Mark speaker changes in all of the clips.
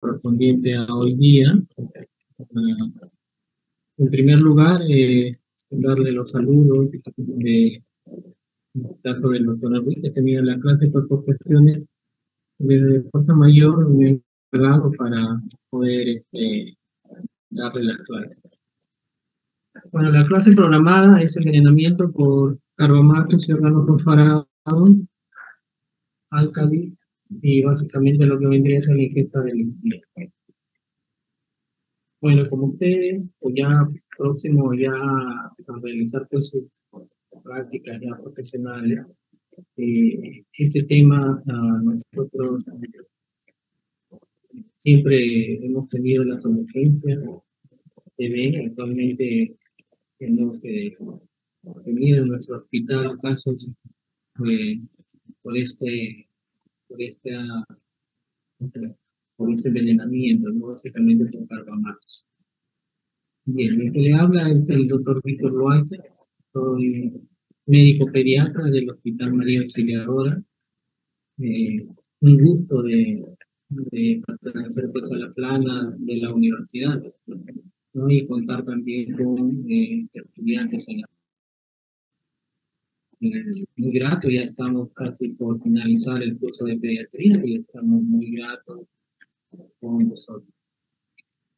Speaker 1: correspondiente a hoy día. En primer lugar, darle los saludos de, en el caso del doctor Enrique, que tenía la clase por cuestiones de fuerza mayor, me he encargado para poder darle las clases. Bueno, la clase programada es envenenamiento por carbomatos y organofosforados, álcalis, y básicamente lo que vendría a ser la ingesta del líquido. Bueno, como ustedes, o ya próximo ya a realizar pues sus prácticas ya profesionales, este tema nosotros siempre hemos tenido las emergencias. Se ven actualmente hemos tenido en nuestro hospital casos eh, por este por esta por este envenenamiento, ¿no? Básicamente por carbamatos. Bien, el que le habla es el doctor Víctor Loaiza. Soy médico pediatra del Hospital María Auxiliadora. Un gusto de pertenecer pues, a la plana de la universidad, ¿no? Y contar también con estudiantes en la muy grato, ya estamos casi por finalizar el curso de pediatría y estamos muy gratos con vosotros.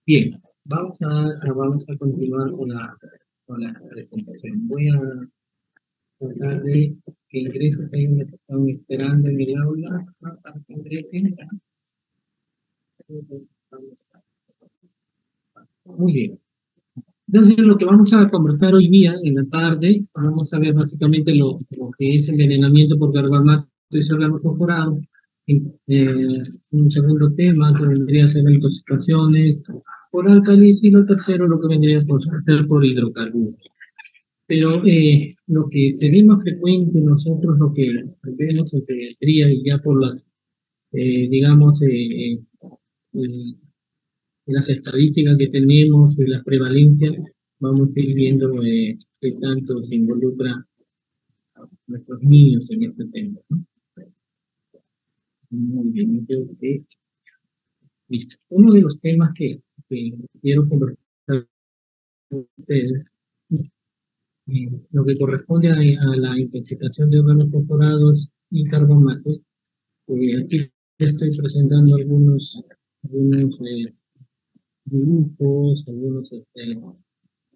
Speaker 1: Bien, vamos a continuar con la presentación. Voy a tratar de que ingresen, ahí me están esperando en el aula para que ingresen. Muy bien. Entonces, lo que vamos a conversar hoy día, en la tarde, vamos a ver básicamente lo que es envenenamiento por carbamato y organofosforado. Un segundo tema que vendría a ser las intoxicaciones por álcalis, y lo tercero lo que vendría a ser por hidrocarburos. Pero lo que se ve más frecuente nosotros, lo que vemos en pediatría y ya por las, digamos, las estadísticas que tenemos y las prevalencias, vamos a ir viendo qué tanto se involucra a nuestros niños en este tema, ¿no? Muy bien, creo que listo. Uno de los temas que quiero conversar con ustedes, lo que corresponde a la intoxicación de órganos fosforados y carbamatos. Aquí estoy presentando algunos dibujos,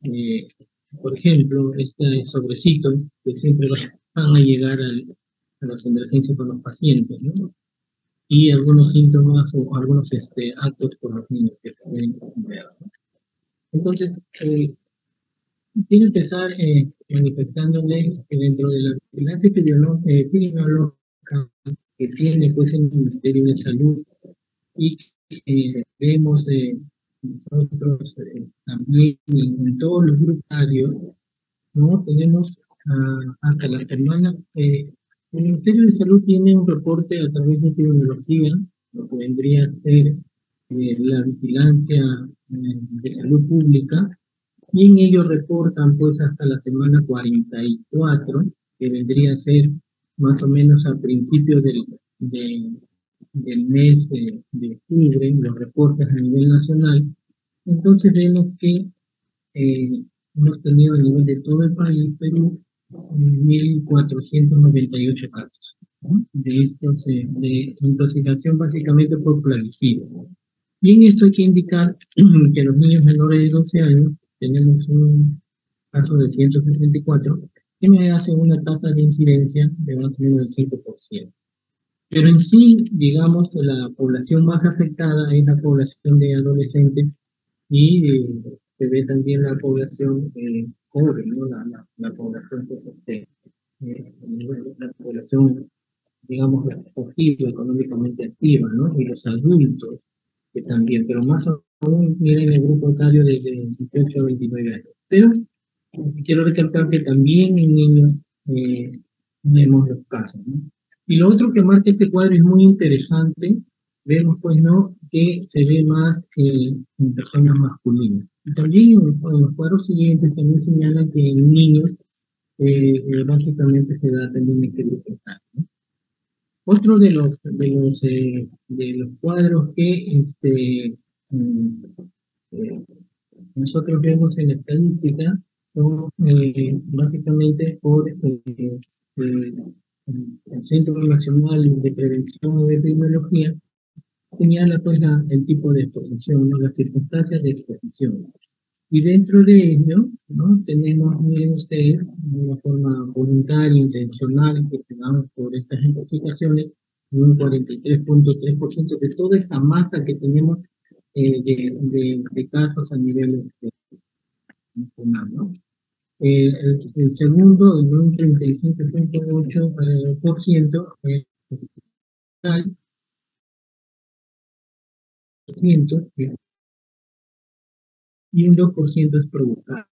Speaker 1: eh, por ejemplo, este sobrecito que siempre van a llegar a las emergencias con los pacientes, ¿no? Y algunos síntomas o algunos actos por los niños que se pueden ver, ¿no? Entonces, quiero empezar manifestándole que dentro de la vigilancia epidemiológica que tiene pues el Ministerio de Salud y vemos nosotros también en todos los gruparios, ¿no? Tenemos hasta la semana, el Ministerio de Salud tiene un reporte a través de epidemiología, lo que vendría a ser la vigilancia de salud pública, y en ello reportan pues hasta la semana 44, que vendría a ser más o menos a principios del mes de octubre, los reportes a nivel nacional. Entonces vemos que hemos tenido a nivel de todo el país, Perú, 1.498 casos, ¿no? De estos de intoxicación básicamente por plaguicida. Y en esto hay que indicar que los niños menores de 12 años tenemos un caso de 174, que me hace una tasa de incidencia de más o menos el 5%. Pero en sí, digamos, la población más afectada es la población de adolescentes y se ve también la población joven, ¿no? La población, pues, la población, digamos, activa, económicamente activa, ¿no? Y los adultos que también, pero más aún miren el grupo etario desde 18 a 29 años. Pero quiero recalcar que también en niños vemos los casos, ¿no? Y lo otro que marca este cuadro es muy interesante, vemos pues no que se ve más en personas masculinas. Y también en los cuadros siguientes también señalan que en niños básicamente se da también este grupo etario, ¿no? Otro de los cuadros que mm, eh, nosotros vemos en la estadística son básicamente por el Centro Nacional de Prevención de Epidemiología, señala pues el tipo de exposición, ¿no? Las circunstancias de exposición. Y dentro de ello, ¿no? Tenemos, miren ustedes, de una forma voluntaria, intencional, que tenemos por estas intoxicaciones, un 43.3% de toda esa masa que tenemos de casos a nivel nacional, ¿no? El segundo, en un 35.8%, y un 2% es provocado.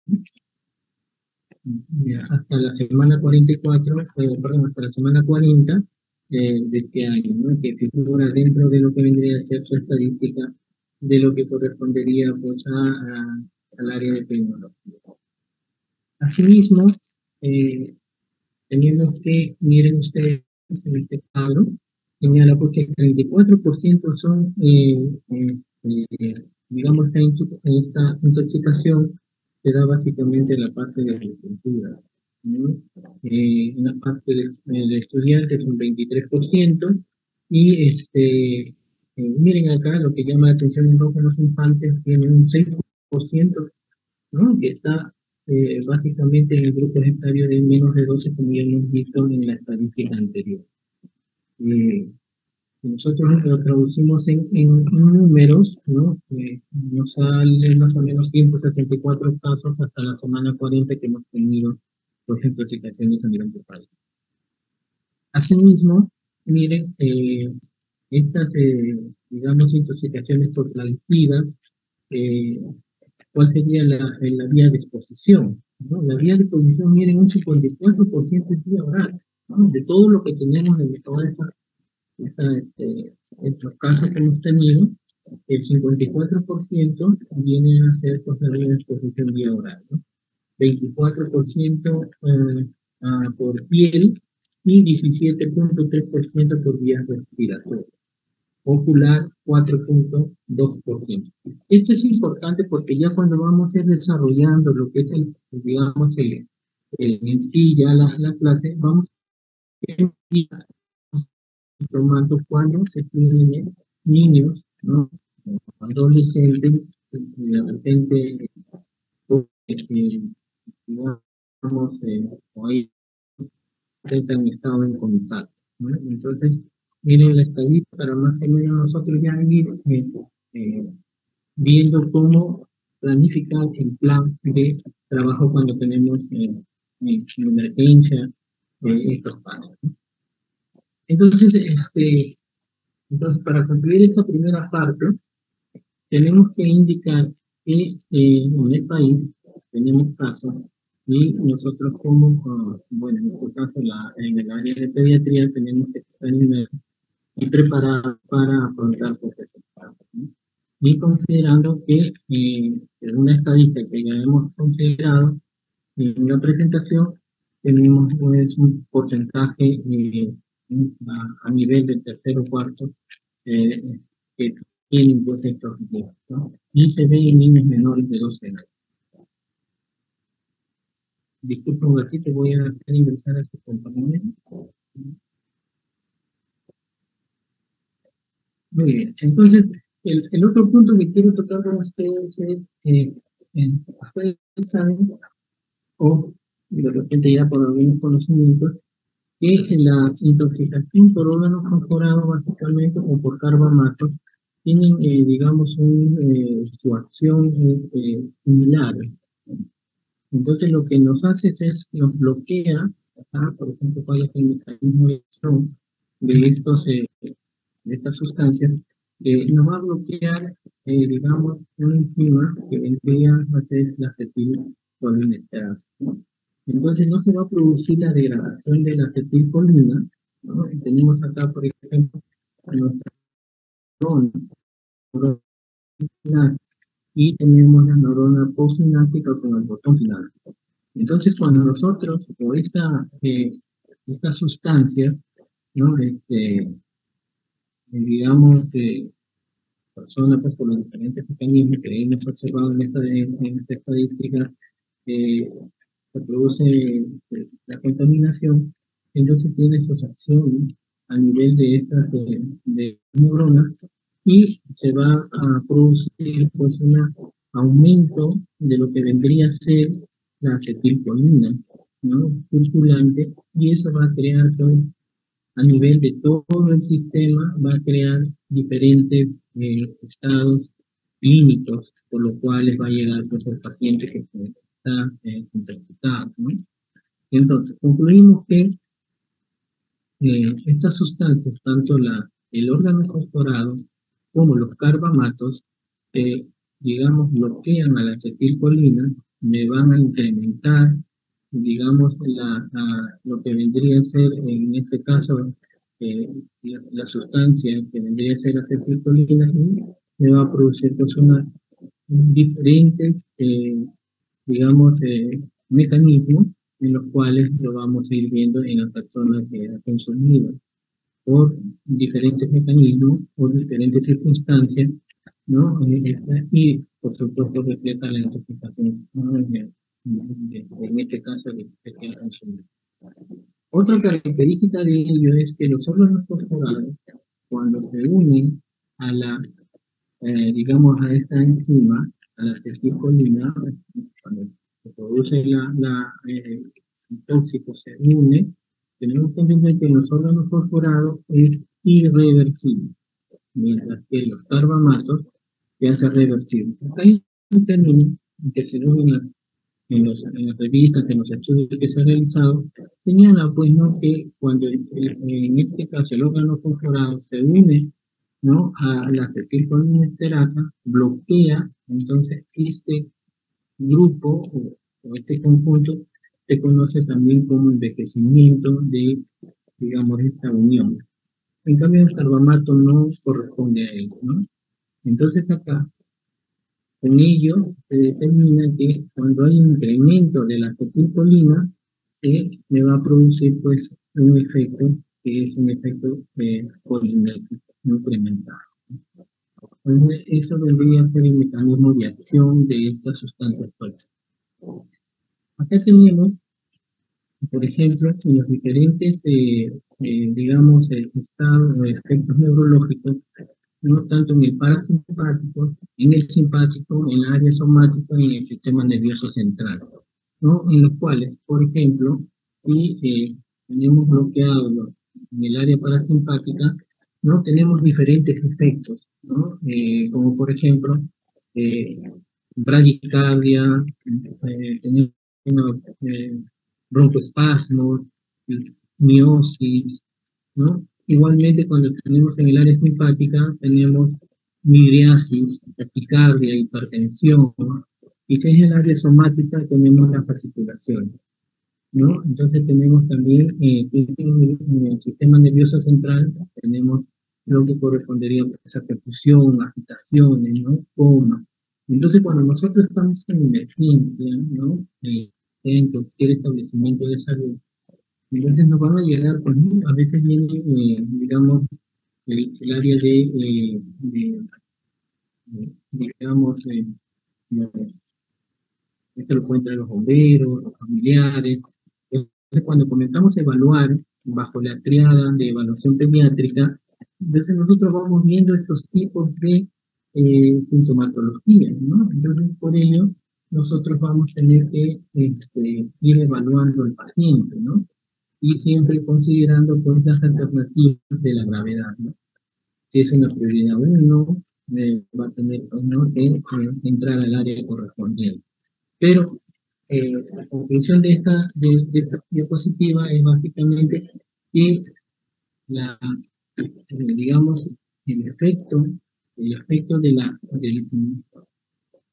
Speaker 1: Hasta la semana 44, perdón, hasta la semana 40 de este año, ¿no? Que figura dentro de lo que vendría a ser su estadística de lo que correspondería pues al área de tecnología. Asimismo, eh, tenemos que, miren ustedes, en este cuadro, señala porque el 34% son, digamos, esta intoxicación se da básicamente en la parte de agricultura, ¿no? En la parte de estudiantes un 23%, y miren acá lo que llama la atención en rojo en los infantes, tiene un 6%, ¿no? Que está básicamente en el grupo etario de menos de 12, como ya hemos visto en la estadística anterior. Si nosotros lo traducimos en números, ¿no? Nos sale más o menos 174 casos hasta la semana 40 que hemos tenido por intoxicaciones a nivel del país. Asimismo, miren, estas, digamos, intoxicaciones por plaguicidas, ¿cuál sería la vía de exposición? ¿No? La vía de exposición, miren, un 54% es vía oral, ¿no? De todo lo que tenemos de toda estos casos que hemos tenido, el 54% viene a ser pues, la vía de exposición vía oral, ¿no? 24% por piel y 17.3% por vías respiratorias. Ocular 4.2%. Esto es importante porque ya cuando vamos a ir desarrollando lo que es digamos, en sí ya la clase, vamos a ir tomando cuando se tienen niños, ¿no? Adolescentes, de repente, digamos, hoy han estado en contacto, ¿no? Entonces, miren la estadística para más o menos nosotros ya ir viendo cómo planificar el plan de trabajo cuando tenemos en emergencia estos pasos, ¿no? Entonces, para concluir esta primera parte, tenemos que indicar que en el país tenemos casos y nosotros como, bueno, en este caso en el área de pediatría tenemos que estar y preparados para afrontar pues, estos casos, ¿no? Y considerando que según la estadística que ya hemos considerado en la presentación, tenemos pues, un porcentaje a nivel del tercer o cuarto eh, que tienen pues, estos riesgos, ¿no? Y se ve en niños menores de 12 años. Disculpa un ratito, voy a hacer ingresar a su compañero. Muy bien, entonces el otro punto que quiero tocar con ustedes es, ustedes saben, o de repente ya por algunos conocimientos, que la intoxicación por órganos fosforados básicamente o por carbamatos tienen, digamos, su acción similar. Entonces lo que nos hace es, nos bloquea, por ejemplo, cuál es el mecanismo de acción de de estas sustancias, nos va a bloquear, digamos, una enzima que vendría a ser la acetilcolinesterasa, ¿no? Entonces no se va a producir la degradación de la acetilcolina, ¿no? Tenemos acá, por ejemplo, nuestra neurona y tenemos la neurona postsináptica con el botón sináptico. Entonces, cuando nosotros, o esta sustancia, ¿no? Digamos que personas, pues, por los diferentes mecanismos que hemos observado en esta estadística, eh, se produce la contaminación, entonces tiene sus acciones a nivel de estas de neuronas y se va a producir pues un aumento de lo que vendría a ser la acetilcolina, ¿no? Circulante, y eso va a crear pues, a nivel de todo el sistema, va a crear diferentes estados clínicos, por lo cuales va a llegar pues, el paciente que se está intoxicado, ¿no? Entonces, concluimos que estas sustancias, tanto el órgano fosforado como los carbamatos, eh, digamos, bloquean a la acetilcolina, me van a incrementar, digamos, lo que vendría a ser, en este caso, la sustancia que vendría a ser acetilcolina, y me va a producir pues, diferentes, digamos, mecanismos en los cuales lo vamos a ir viendo en las personas que ha consumido por diferentes mecanismos, por diferentes circunstancias, ¿no? Y por supuesto refleja la intoxicación, ¿no? En este caso de que ha consumido. Otra característica de ello es que los órganos fosforados, cuando se unen a digamos, a esta enzima, a la acetilcolina, cuando se produce el tóxico, se une, tenemos que entender que en los órganos fosforados es irreversible, mientras que los carbamatos se hace reversible. Acá hay un término que se usa en las revistas, en los estudios que se han realizado, señala pues no que cuando en este caso el órgano fosforado se une, ¿no?, a la acetilcolinesterasa, bloquea entonces este grupo o este conjunto se conoce también como envejecimiento de, digamos, esta unión. En cambio, el carbamato no corresponde a ello, ¿no? Entonces acá, con ello, se determina que cuando hay un incremento de la acetilcolina, me va a producir pues un efecto que es un efecto colinético, incrementado. Entonces, eso vendría a ser el mecanismo de acción de estas sustancias tóxicas. Acá tenemos, por ejemplo, en los diferentes, digamos, estados o efectos neurológicos, no tanto en el parasimpático, en el simpático, en el área somática y en el sistema nervioso central, ¿no? En los cuales, por ejemplo, si tenemos bloqueado en el área parasimpática, ¿no? Tenemos diferentes efectos, ¿no? Como por ejemplo, eh, bradicardia, tenemos broncoespasmos, miosis, ¿no? Igualmente, cuando tenemos en el área simpática, tenemos midriasis, taquicardia, hipertensión, y si es en el área somática, tenemos la fasciculación, ¿no? Entonces tenemos también en el sistema nervioso central, tenemos lo que correspondería a esa perfusión, agitaciones, ¿no? Coma. Entonces, cuando nosotros estamos en emergencia, ¿no? En cualquier establecimiento de salud, entonces nos van a llegar, pues, ¿no? A veces viene, digamos, el área digamos, esto lo cuentan los bomberos, los familiares. Entonces, cuando comenzamos a evaluar bajo la triada de evaluación pediátrica, entonces nosotros vamos viendo estos tipos de sintomatología, ¿no? Entonces, por ello, nosotros vamos a tener que ir evaluando al paciente, ¿no? Y siempre considerando pues las alternativas de la gravedad, ¿no? Si es una prioridad 1, va a tener pues, ¿no?, que entrar al área correspondiente. Pero la conclusión de esta diapositiva es básicamente que la, digamos, el efecto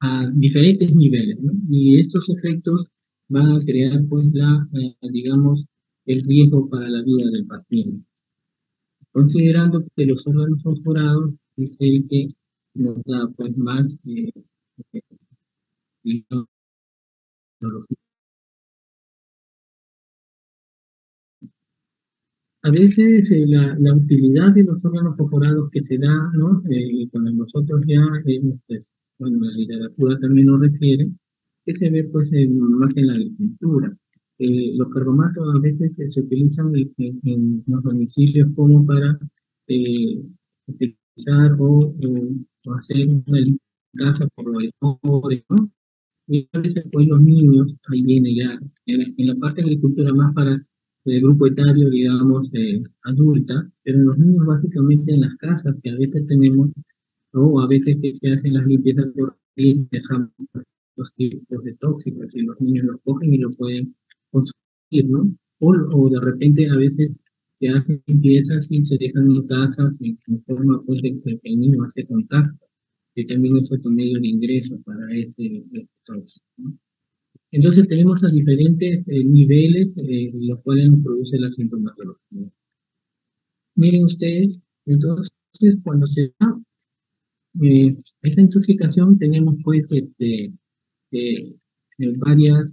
Speaker 1: a diferentes niveles, ¿no? Y estos efectos van a crear, pues, digamos, el riesgo para la vida del paciente. Considerando que los órganos fosforados es el que nos da, pues, más, digamos, A veces la utilidad de los órganos perforados que se da, ¿no? Y cuando nosotros ya, pues, bueno, la literatura también nos refiere, que se ve pues más en la agricultura. Los carbomatos a veces se utilizan en los domicilios como para eh, utilizar o hacer una limpieza por los errores, ¿no? Y a veces pues los niños, ahí viene ya, en la parte de agricultura más para el grupo etario, digamos, adulta, pero en los niños básicamente en las casas que a veces tenemos, o a veces que se hacen las limpiezas por ahí, dejamos los tipos de tóxicos y los niños los cogen y lo pueden consumir, ¿no? O de repente a veces se hacen limpiezas y se dejan en casas en forma pues de que el niño hace contacto, que también es otro medio de ingreso para este tóxico, ¿no? Entonces tenemos a diferentes niveles los cuales nos produce la sintomatología. Miren ustedes, entonces cuando se da esta intoxicación tenemos pues eh, varias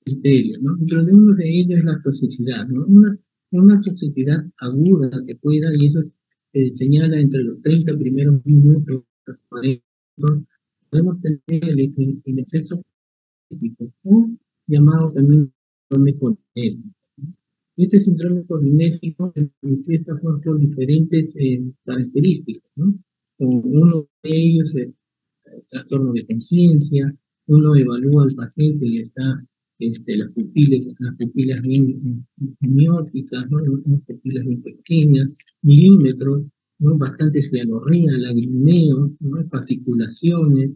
Speaker 1: criterios, ¿no? Dentro de uno de ellos es la toxicidad, ¿no? Una toxicidad aguda que pueda, y eso se señala entre los 30 primeros minutos, los 40, podemos tener el exceso crítico, o llamado también síndrome colinérgico. Este síndrome colinérgico se manifiesta por diferentes características, ¿no? Uno de ellos es trastorno de conciencia, uno evalúa al paciente y está las pupilas bien mióticas, ¿no? Unas pupilas bien pequeñas, milímetros, ¿no? Bastante cianorrea, lagrimeo, ¿no? Fasciculaciones,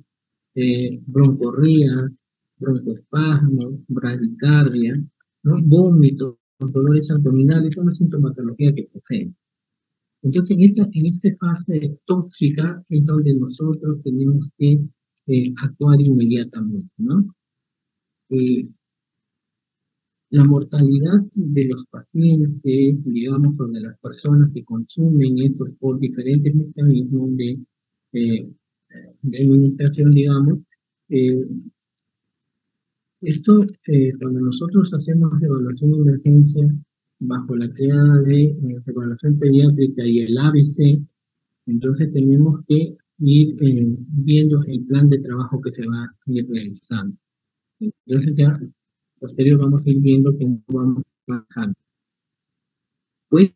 Speaker 1: broncorrea, broncoespasmo, bradicardia, ¿no? Vómitos, dolores abdominales, son una sintomatología que poseen. Entonces, en esta fase tóxica es donde nosotros tenemos que actuar inmediatamente, ¿no? Eh, la mortalidad de los pacientes, digamos, o de las personas que consumen esto por diferentes mecanismos eh, de administración, digamos, eh, cuando nosotros hacemos evaluación de emergencia bajo la creada de evaluación pediátrica y el ABC, entonces tenemos que ir viendo el plan de trabajo que se va a ir realizando. Entonces ya posterior vamos a ir viendo cómo vamos trabajando. ¿Puede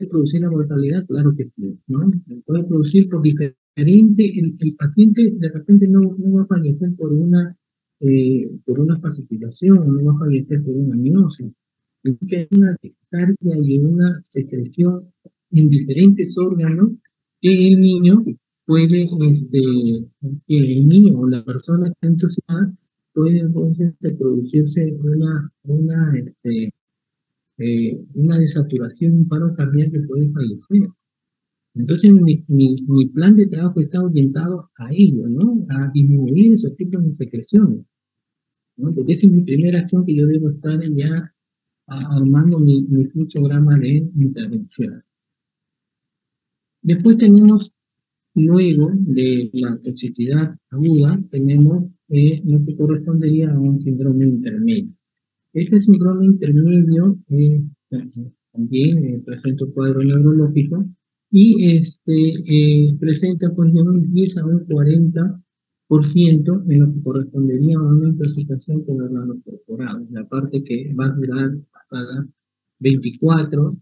Speaker 1: producir la mortalidad? Claro que sí, ¿no? Puede producir por diferente, el paciente de repente no va a fallecer por una pacificación, no va a fallecer por una miosis. Es que hay una descarga y una secreción en diferentes órganos que el niño puede, que el niño o la persona que está entusiasmada puede entonces producirse una desaturación, un paro cardíaco que puede fallecer. Entonces mi plan de trabajo está orientado a ello, ¿no? A disminuir esos tipos de secreciones, ¿no? Porque esa es mi primera acción que yo debo estar ya armando mi fluxograma de intervención. Después tenemos, luego de la toxicidad aguda, tenemos lo que correspondería a un síndrome intermedio. Este síndrome intermedio también presenta un cuadro neurológico y presenta pues de un 10 a un 40% en lo que correspondería a una intoxicación con órganos perforados, la parte que va a durar hasta 24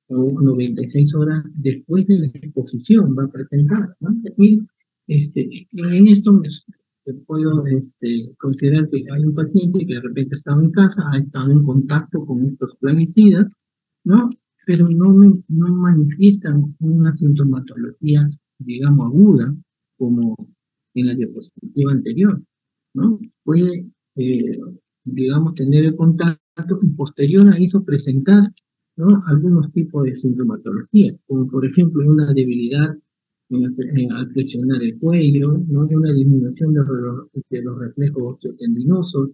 Speaker 1: o 96 horas después de la exposición va a presentar, ¿no? Y en esto puedo considerar que hay un paciente que de repente estaba en casa, ha estado en contacto con estos plaguicidas, ¿no? Pero no manifiestan una sintomatología, digamos, aguda, como en la diapositiva anterior, ¿no? Puede, eh, digamos, tener el contacto y posterior a eso presentar, ¿no? Algunos tipos de sintomatología, como por ejemplo una debilidad al flexionar el cuello, ¿no? Una disminución de los reflejos osteotendinosos,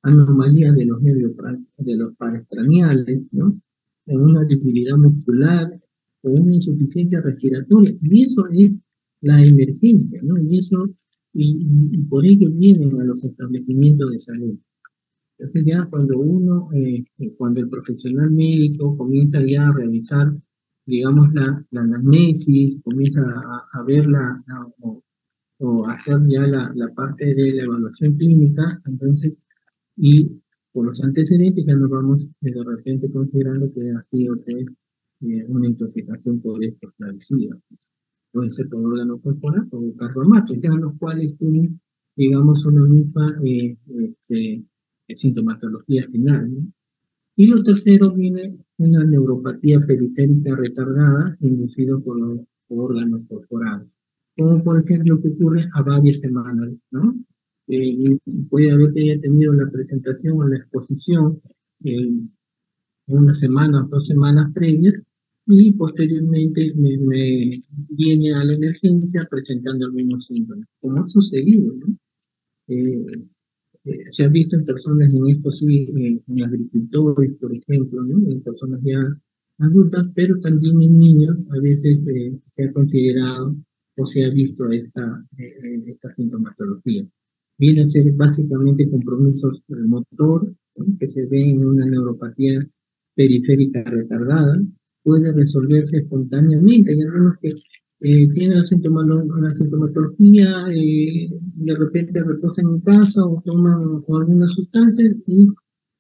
Speaker 1: anomalías de los nervios de los paraestraniales, ¿no? Una debilidad muscular o una insuficiencia respiratoria. Y eso es la emergencia, ¿no? Y por ello vienen a los establecimientos de salud. Entonces ya cuando el profesional médico comienza ya a realizar, digamos, la anamnesis, comienza a ver o hacer ya la parte de la evaluación clínica, entonces, y por los antecedentes ya nos vamos de repente considerando que ha sido pues, una intoxicación por esto esclarecida. Puede ser por órgano corporal o carbomato, ya los cuales tienen, digamos, una misma sintomatología final, ¿no? Y lo tercero viene una neuropatía periférica retardada inducida por los órganos corporales, como por ejemplo que ocurre a varias semanas, ¿no? Y puede haber que haya tenido la presentación o la exposición eh, una semana o 2 semanas previas y posteriormente me viene a la emergencia presentando el mismo síntoma, como ha sucedido, ¿no? Eh, Se ha visto en personas en esto sí, en agricultores, por ejemplo, ¿no? En personas ya adultas, pero también en niños a veces se ha considerado o se ha visto esta sintomatología. Viene a ser básicamente compromisos del motor, ¿no? Que se ve en una neuropatía periférica retardada, puede resolverse espontáneamente. Hay algunos que tienen la sintomatología, de repente reposan en casa o toman algunas sustancias y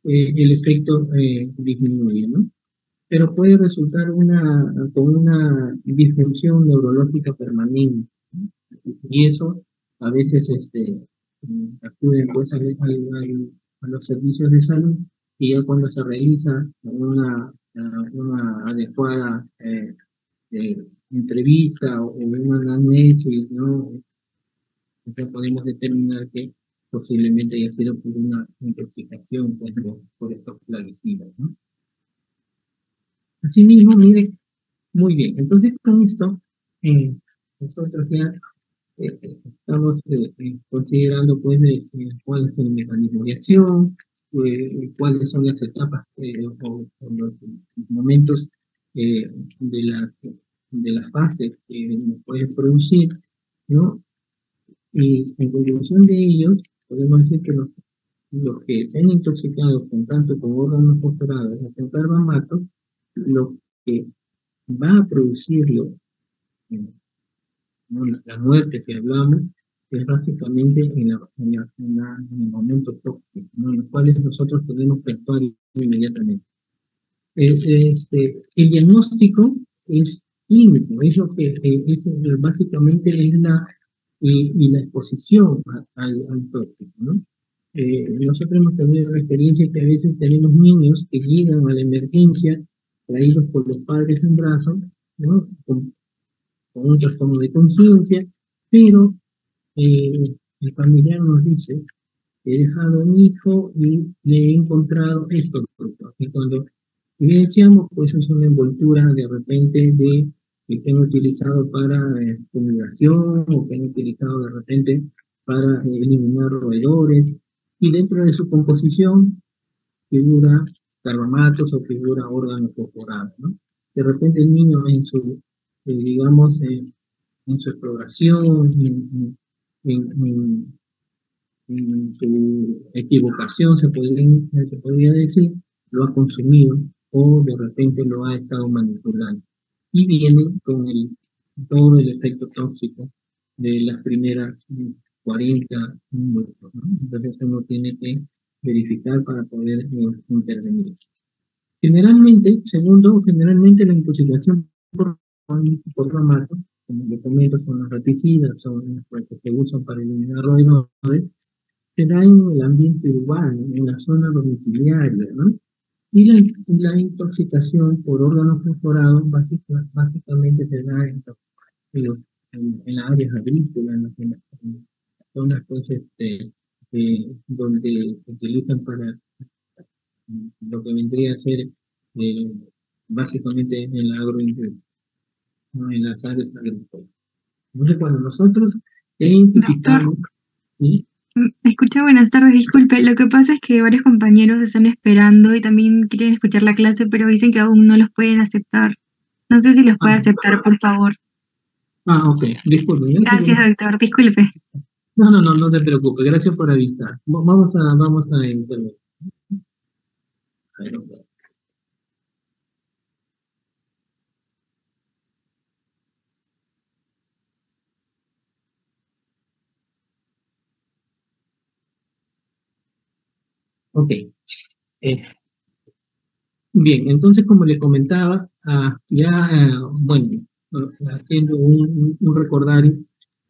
Speaker 1: el efecto disminuye, ¿no? Pero puede resultar con una disfunción neurológica permanente, ¿no? Y eso a veces acuden pues a los servicios de salud y ya cuando se realiza una adecuada entrevista o una anamnesis, ¿no? Entonces podemos determinar que posiblemente haya sido por una intoxicación por estos plaguicidas, ¿no? Asimismo, mire, muy bien. Entonces con esto, nosotros ya estamos considerando pues cuál es el mecanismo de acción, cuáles son las etapas o los momentos eh, de las fases que nos puede producir, ¿no? Y en conclusión de ellos, podemos decir que los que se han intoxicado con tanto con órganos fosforados o con carbamato, lo que va a producirlo, eh, ¿no? La muerte que hablamos, es básicamente en el momento tóxico, ¿no? En los cuales nosotros podemos actuar inmediatamente. El diagnóstico es clínico, es lo que básicamente es y la exposición al tóxico, ¿no? Nosotros hemos tenido la experiencia que a veces tenemos niños que llegan a la emergencia traídos por los padres en brazos, ¿no? Con un trastorno de conciencia, pero el familiar nos dice, he dejado un hijo y le he encontrado esto. Y cuando evidenciamos, pues es una envoltura de repente que han utilizado para fumigación o que han utilizado de repente para eliminar roedores. Y dentro de su composición figura carbamatos o figura órganos corporales, ¿no? De repente el niño digamos, en su exploración, en, en su equivocación, se podría decir, lo ha consumido o de repente lo ha estado manipulando. Y viene con todo el efecto tóxico de las primeras 40 minutos, ¿no? Entonces uno tiene que verificar para poder intervenir. Generalmente la intoxicación por ramato, como le comento, son los raticidas, son los que se usan para eliminar roedores, se da en el ambiente urbano, en la zona domiciliaria, ¿no? Y la intoxicación por órganos perforados básicamente se da en las áreas agrícolas, en las zonas pues, donde se utilizan para lo que vendría a ser eh, básicamente en la agroindustria, ¿no? En las áreas agrícolas. Entonces, cuando nosotros
Speaker 2: Doctor,
Speaker 1: identificamos, ¿sí?
Speaker 2: escucha, buenas tardes, disculpe. Lo que pasa es que varios compañeros están esperando y también quieren escuchar la clase, pero dicen que aún no los pueden aceptar. No sé si los
Speaker 1: Ah,
Speaker 2: puede aceptar, por favor.
Speaker 1: ok, disculpe,
Speaker 2: Gracias, doctor. Disculpe.
Speaker 1: no, no, no, no te preocupes, gracias por avisar. Vamos a intervenir. Pero, ok. Eh, Bien, entonces como le comentaba, ya, bueno, haciendo un recordario,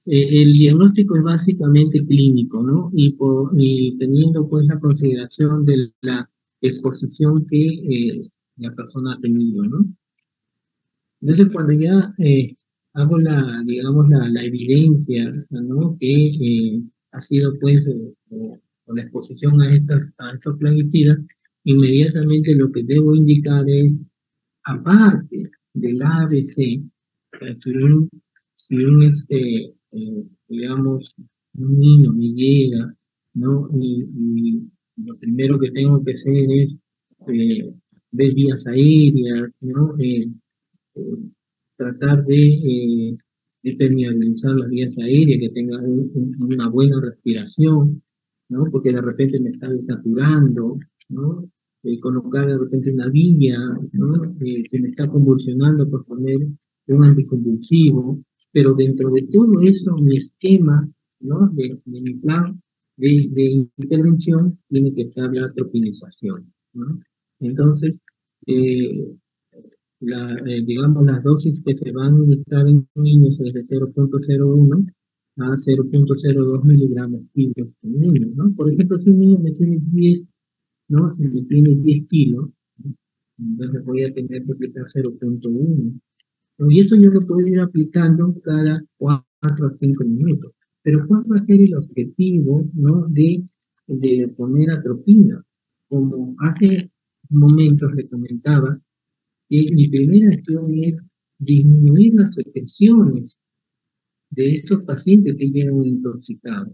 Speaker 1: el diagnóstico es básicamente clínico, ¿no? Y teniendo pues la consideración de la exposición que la persona ha tenido, ¿no? Entonces cuando ya hago digamos, la evidencia, ¿no? Que ha sido pues, o la exposición a estos plaguicidas, inmediatamente lo que debo indicar es, aparte del ABC, digamos, un niño me llega, ¿no? Y lo primero que tengo que hacer es eh, ver vías aéreas, ¿no? Eh, tratar de permeabilizar las vías aéreas, que tenga una buena respiración, ¿no? Porque de repente me está desaturando, ¿no? Colocar de repente una vía, ¿no? Que me está convulsionando por poner un anticonvulsivo, pero dentro de todo eso, mi esquema, ¿no? De mi plan de intervención tiene que estar la tropinización, ¿no? Entonces, eh, digamos, las dosis que se van a inyectar en niños es de 0,01 a 0,02 miligramos kilos en niños, ¿no? Por ejemplo, si un niño me tiene 10, ¿no? Si me tiene 10 kilos, ¿no? Entonces voy a tener que aplicar 0,1, ¿no? Y eso yo lo puedo ir aplicando cada 4 a 5 minutos. Pero ¿cuál va a ser el objetivo, ¿no? De poner atropina? Como hace momentos le comentaba, mi primera acción es disminuir las secreciones de estos pacientes que llegan intoxicados,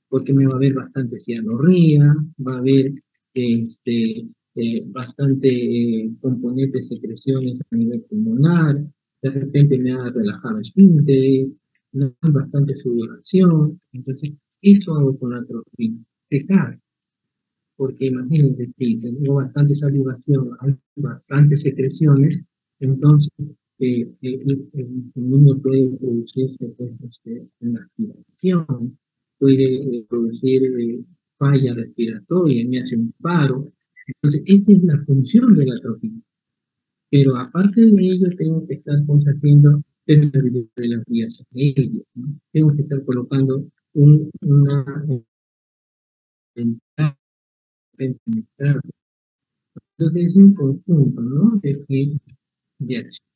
Speaker 1: porque me va a haber bastante cianorrea, va a haber bastante componentes de secreciones a nivel pulmonar, de repente me va a relajar el esfínter, ¿no? Bastante sudoración, entonces eso hago con la atropina, secar, porque imagínense, si tengo bastante salivación, hay bastantes secreciones, entonces el niño puede producirse pues, una aspiración, puede producir falla respiratoria, me hace un paro. Entonces, esa es la función de la atrofia. Pero aparte de ello, tengo que estar pues, haciendo permeabilidad de las vías aéreas, ¿no? Tengo que estar colocando una ventana. Entonces es un conjunto, ¿no? De acción.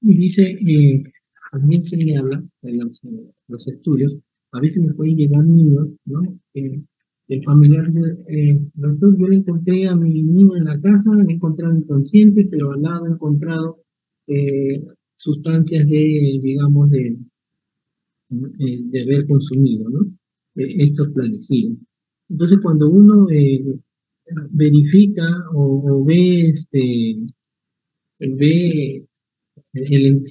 Speaker 1: Y dice, también señala en los estudios, a veces me pueden llegar niños, ¿no? El familiar, doctor, yo le encontré a mi niño en la casa, le he encontrado inconsciente, pero al lado he encontrado sustancias digamos, de haber consumido, ¿no? Estos plaguicidas. Entonces, cuando uno verifica o ve, ve el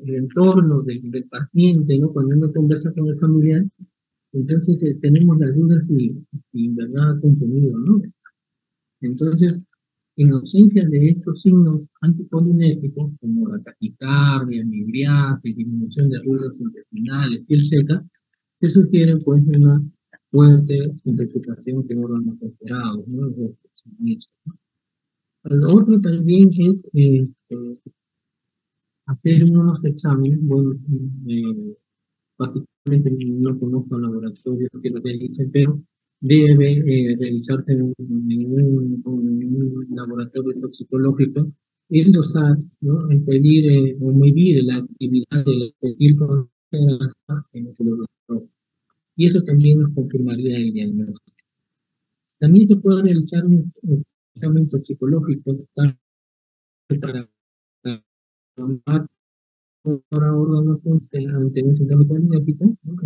Speaker 1: entorno del paciente, ¿no? Cuando uno conversa con el familiar, entonces tenemos la duda si en verdad ha consumido, ¿no? Entonces, en ausencia de estos signos anticolinérgicos, como la taquicardia, embriaguez, disminución de ruidos intestinales, piel seca, se sugiere pues una fuerte intoxicación de órganos alterados, ¿no? Lo otro también es hacer unos exámenes, bueno, particularmente no conozco laboratorios que lo realicen, pero debe realizarse en un laboratorio toxicológico, el dosar, ¿no? El pedir o medir la actividad del perfil con en el laboratorio. Y eso también nos confirmaría el diagnóstico. También se puede realizar un examen toxicológico tanto para tomar para órganos ante un síndrome genético, ¿no?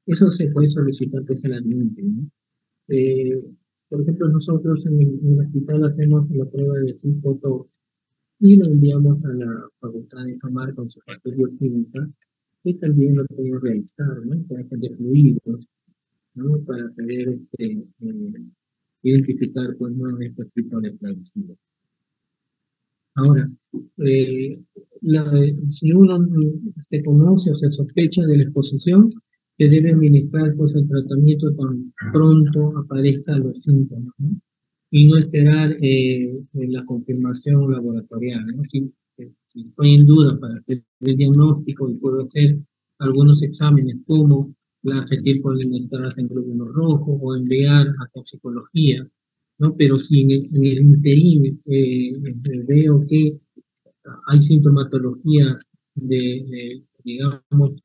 Speaker 1: Eso se puede solicitar personalmente, ¿no? Eh, por ejemplo, nosotros en el hospital hacemos la prueba de CISPOTO y lo enviamos a la facultad de Jamar con su parte bioquímica, que también lo podemos realizar, ¿no? Para de fluidos, ¿no? Para saber identificar pues, ¿no? Estos tipos de plaguicidas. Ahora, si uno se conoce o se sospecha de la exposición, se debe administrar pues, el tratamiento tan pronto aparezcan los síntomas, ¿no? Y no esperar la confirmación laboratorial, ¿no? Si estoy en duda para hacer el diagnóstico y puedo hacer algunos exámenes como la acetilcolinesterasa en glóbulos rojos o enviar a toxicología, ¿no? Pero si en el interín veo que hay sintomatología digamos,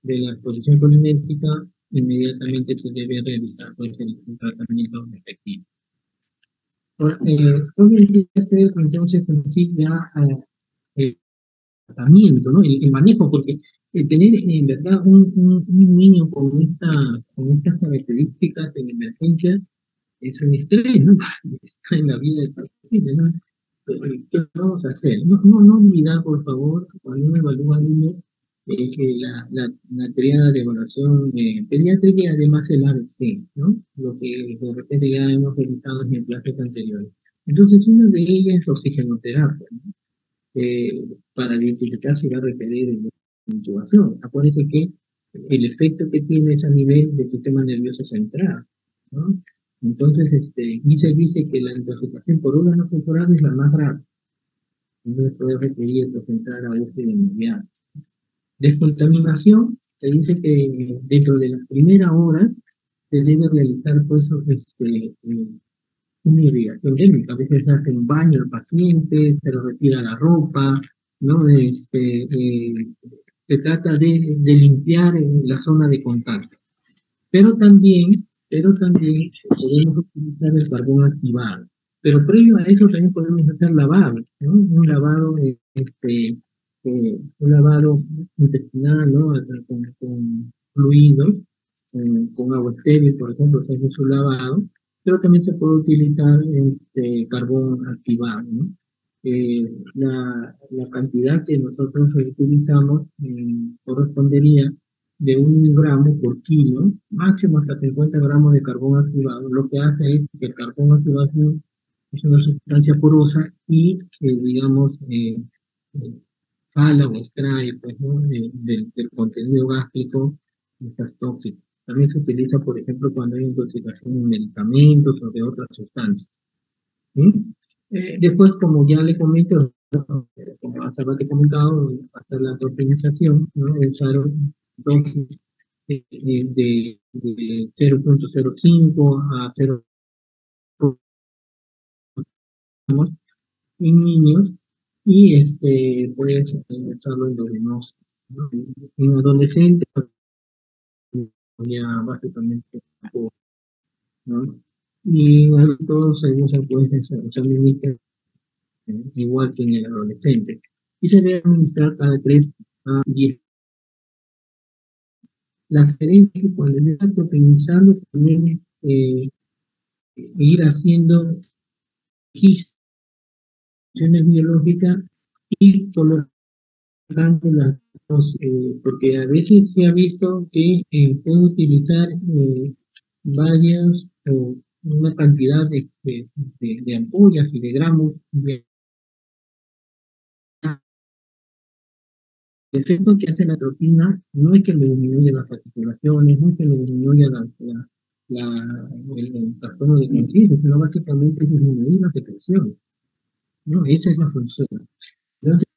Speaker 1: de la exposición colinética, inmediatamente se debe realizar pues, el tratamiento efectivo. Ahora, ¿cómo hacer entonces en sí ya el tratamiento, ¿no? El manejo? Porque tener en verdad un niño con estas características en emergencia es un estrés, ¿no? Está en la vida del paciente, ¿no? ¿Qué vamos a hacer? No olvidar, por favor, cuando uno evalúa al niño, que la triada de evaluación pediátrica y además el ABC, ¿no? Lo que de repente ya hemos revisado en clases anteriores. Entonces, una de ellas es oxigenoterapia, ¿no? Para identificar si va a requerir intubación. Acuérdense que el efecto que tiene es a nivel del sistema nervioso central, ¿no? Entonces, dice que la intoxicación por órganos temporales es la más grave. Entonces puede requerir presentar a UCI de inmediato. Descontaminación, se dice que dentro de las primeras horas se debe realizar pues, una irrigación térmica. A veces se hace un baño al paciente, se le retira la ropa, ¿no? Se trata de limpiar la zona de contacto. Pero también podemos utilizar el carbón activado. Pero previo a eso también podemos hacer lavado, ¿no? Un lavado intestinal, ¿no? Con fluidos, con agua estéril, por ejemplo, se hace su lavado, pero también se puede utilizar carbón activado, ¿no? La cantidad que nosotros utilizamos correspondería de 1 gramo por kilo, máximo hasta 50 gramos de carbón activado. Lo que hace es que el carbón activado es una sustancia porosa y, digamos, jala o extrae pues, ¿no? Del contenido gástrico estas tóxicas. También se utiliza, por ejemplo, cuando hay intoxicación en medicamentos o de otras sustancias. ¿Sí? Después, como ya le comento, como hasta ahora te he comentado, hasta la tokenización, ¿no? Usaron dosis de 0.05 a 0 en niños y puedes usarlo en endovenoso, ¿no? En adolescentes, ya básicamente, ¿no? Y en adultos se usa pues, se administra igual que en el adolescente. Y se debe administrar cada 3 a 10. La gerencia, cuando ya está optimizando, también ir haciendo registros biológicas y colocando las dos, porque a veces se ha visto que puede utilizar varios o una cantidad de ampollas y de gramos de el efecto que hace la proteína no es que me disminuya las articulaciones, no es que me disminuya el trastorno de conciencia, sino básicamente es disminuir la depresión, ¿no? Esa es la función. Entonces,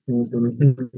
Speaker 1: como por ejemplo,